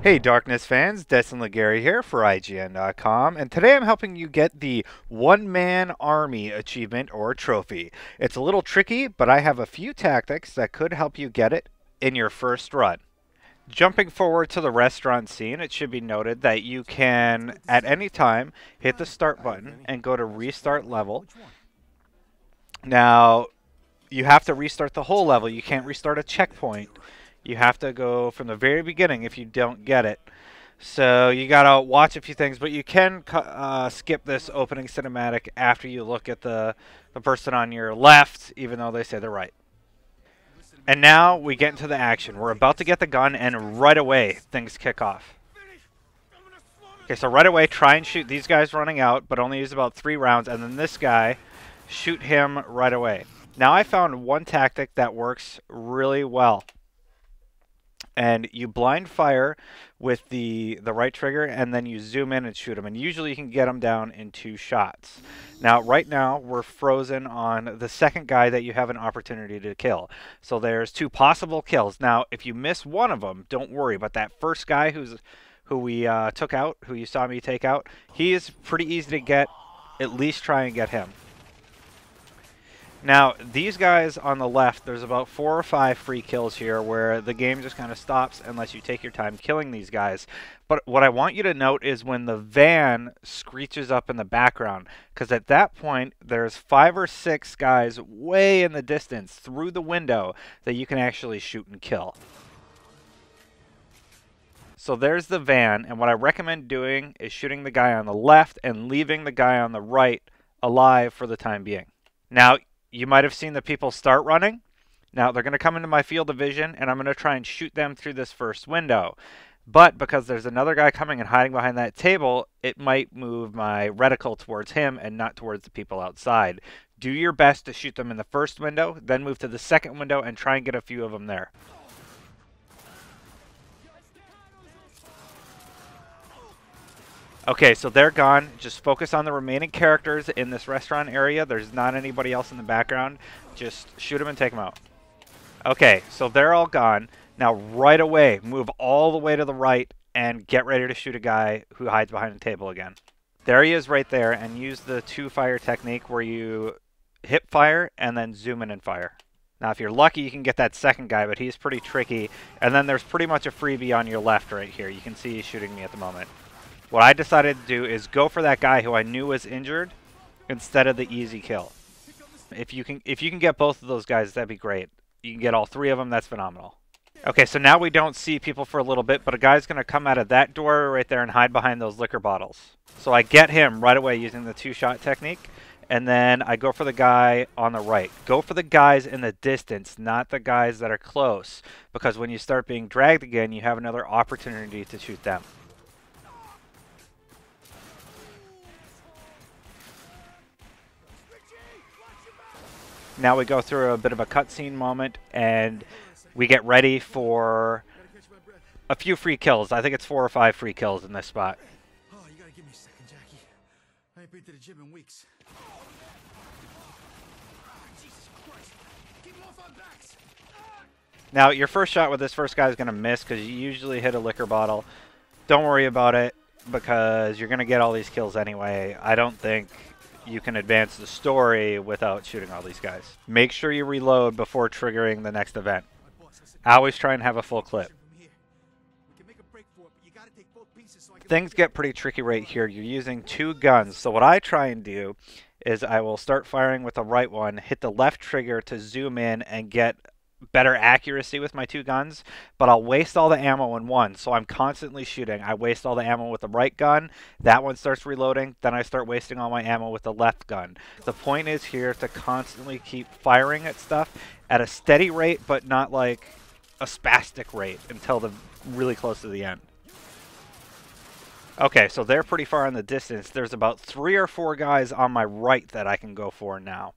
Hey Darkness fans, Destin legarie here for IGN.com, and today I'm helping you get the One-Man Army achievement or trophy. It's a little tricky, but I have a few tactics that could help you get it in your first run. Jumping forward to the restaurant scene, it should be noted that you can, at any time, hit the start button and go to restart level. Now, you have to restart the whole level. You can't restart a checkpoint. You have to go from the very beginning if you don't get it. So you gotta watch a few things, but you can skip this opening cinematic after you look at the person on your left, even though they say they're right. And now we get into the action. We're about to get the gun, and right away things kick off. Okay, so right away try and shoot these guys running out, but only use about 3 rounds, and then this guy, shoot him right away. Now I found one tactic that works really well. And you blind fire with the right trigger, and then you zoom in and shoot them. And usually you can get them down in 2 shots. Now, right now, we're frozen on the second guy that you have an opportunity to kill. So there's 2 possible kills. Now, if you miss one of them, don't worry. But that first guy who we took out, who you saw me take out, he is pretty easy to get. At least try and get him. Now, these guys on the left, there's about 4 or 5 free kills here where the game just kind of stops unless you take your time killing these guys. But what I want you to note is when the van screeches up in the background, because at that point, there's 5 or 6 guys way in the distance through the window that you can actually shoot and kill. So there's the van, and what I recommend doing is shooting the guy on the left and leaving the guy on the right alive for the time being. Now, you might have seen the people start running. Now, they're going to come into my field of vision, and I'm going to try and shoot them through this first window. But because there's another guy coming and hiding behind that table, it might move my reticle towards him and not towards the people outside. Do your best to shoot them in the first window, then move to the second window and try and get a few of them there. Okay, so they're gone. Just focus on the remaining characters in this restaurant area. There's not anybody else in the background. Just shoot them and take them out. Okay, so they're all gone. Now, right away, move all the way to the right and get ready to shoot a guy who hides behind the table again. There he is right there, and use the 2-fire technique where you hip fire and then zoom in and fire. Now, if you're lucky, you can get that second guy, but he's pretty tricky. And then there's pretty much a freebie on your left right here. You can see he's shooting me at the moment. What I decided to do is go for that guy who I knew was injured instead of the easy kill. If you can get both of those guys, that'd be great. You can get all 3 of them, that's phenomenal. Okay, so now we don't see people for a little bit, but a guy's going to come out of that door right there and hide behind those liquor bottles. So I get him right away using the 2-shot technique, and then I go for the guy on the right. Go for the guys in the distance, not the guys that are close, because when you start being dragged again, you have another opportunity to shoot them. Now we go through a bit of a cutscene moment, and we get ready for a few free kills. I think it's 4 or 5 free kills in this spot. Oh, you gotta give me a second, Jackie. I ain't been to the gym in weeks. Jesus Christ! Keep them off our backs! Now, your first shot with this first guy is going to miss because you usually hit a liquor bottle. Don't worry about it because you're going to get all these kills anyway. I don't think you can advance the story without shooting all these guys. Make sure you reload before triggering the next event. I always try and have a full clip. Things get pretty tricky right here. You're using 2 guns. So what I try and do is I will start firing with the right one, hit the left trigger to zoom in and get better accuracy with my 2 guns, but I'll waste all the ammo in one, so I'm constantly shooting. I waste all the ammo with the right gun, that one starts reloading, then I start wasting all my ammo with the left gun. The point is here to constantly keep firing at stuff at a steady rate, but not like a spastic rate until the really close to the end. Okay, so they're pretty far in the distance. There's about 3 or 4 guys on my right that I can go for now.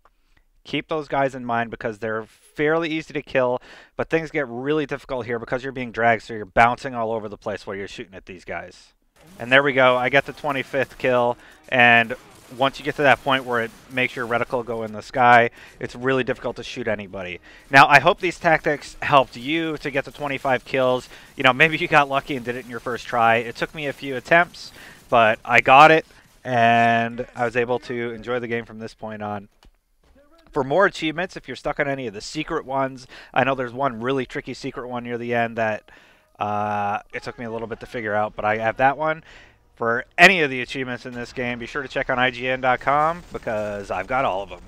Keep those guys in mind because they're fairly easy to kill, but things get really difficult here because you're being dragged, so you're bouncing all over the place while you're shooting at these guys. And there we go. I get the 25th kill, and once you get to that point where it makes your reticle go in the sky, it's really difficult to shoot anybody. Now, I hope these tactics helped you to get to 25 kills. You know, maybe you got lucky and did it in your first try. It took me a few attempts, but I got it, and I was able to enjoy the game from this point on. For more achievements, if you're stuck on any of the secret ones, I know there's one really tricky secret one near the end that it took me a little bit to figure out, but I have that one. For any of the achievements in this game, be sure to check on IGN.com because I've got all of them.